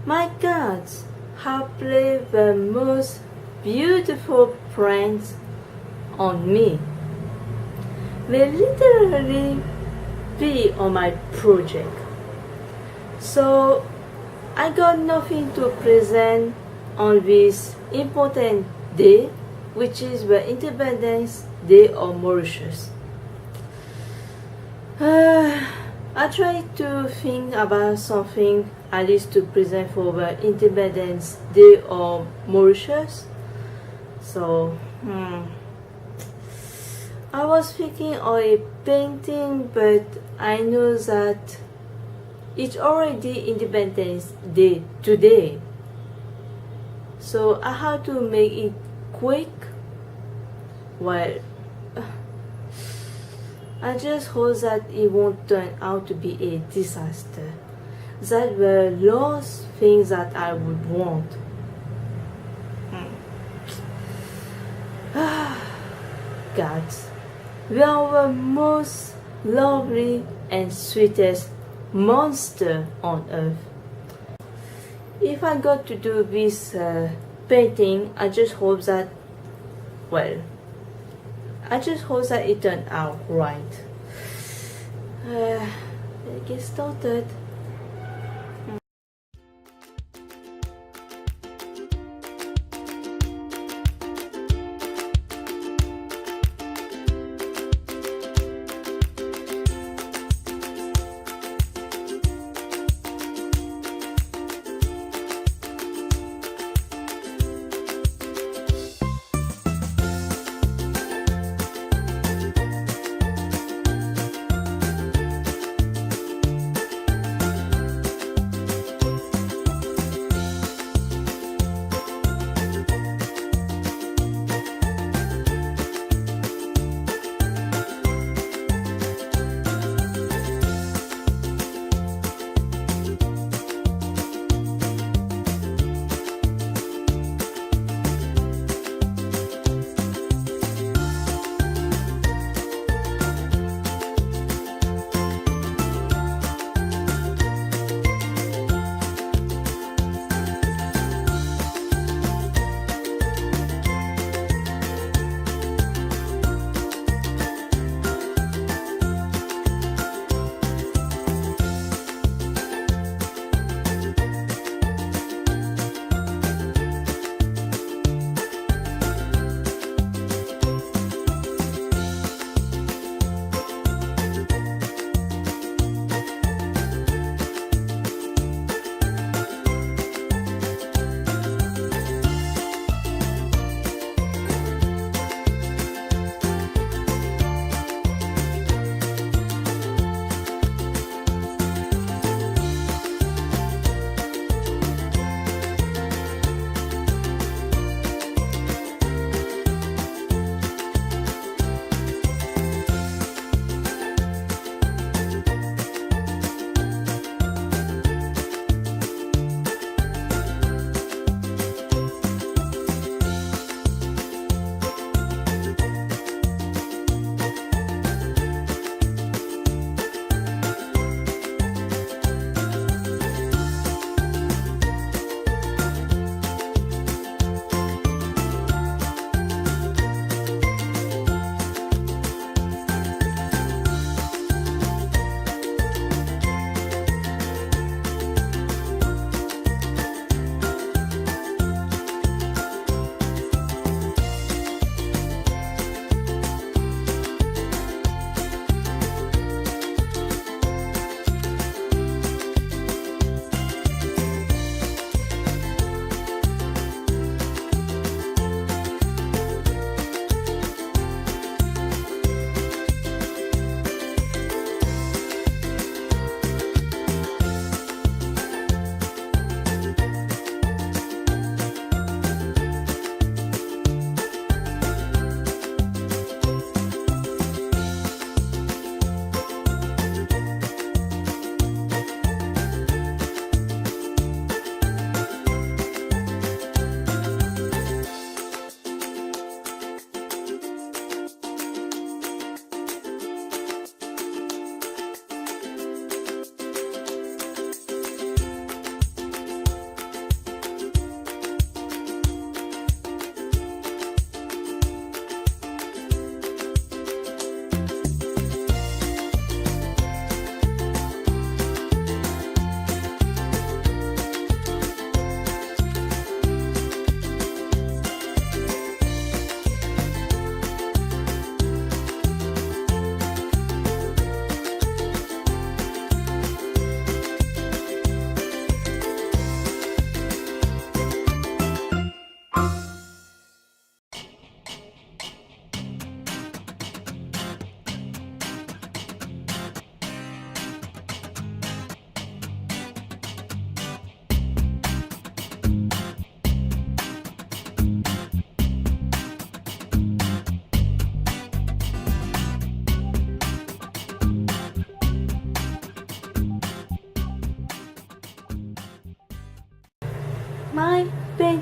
My gods have played the most beautiful pranks on me. They literally be on my project. So I got nothing to present on this important day, which is the Independence Day of Mauritius. I tried to think about something at least to present for the Independence Day of Mauritius. So, I was thinking of a painting, but I know that it's already Independence Day today. So I have to make it quick. Well, I just hope that it won't turn out to be a disaster. That were last things that I would want. Gods, we are the most lovely and sweetest monster on earth. If I got to do this painting, I just hope that, well, I just hope that it turned out right. Let's get started.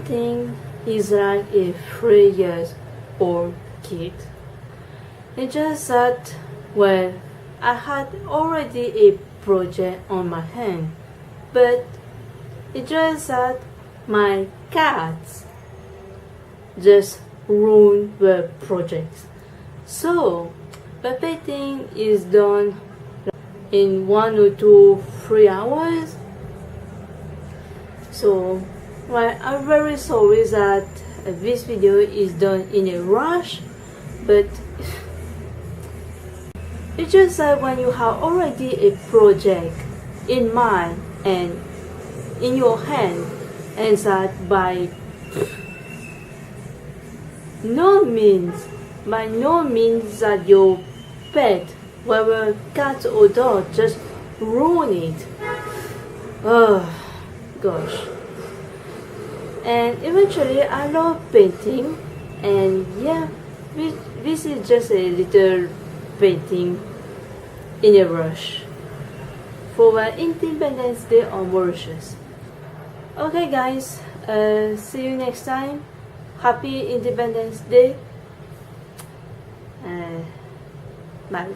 painting is like a 3 years old kid. It's just that, well, I had already a project on my hand, but it's just that my cats just ruined the project. So the painting is done in 1 or 2, 3 hours. So, well, I'm very sorry that this video is done in a rush, but it's just that when you have already a project in mind and in your hand, and that by no means that your pet, whether cat or dog, just ruin it. Oh gosh. And eventually I love painting, and yeah, this is just a little painting in a rush for the Independence Day on Mauritius. Okay guys, see you next time. Happy Independence Day. Bye.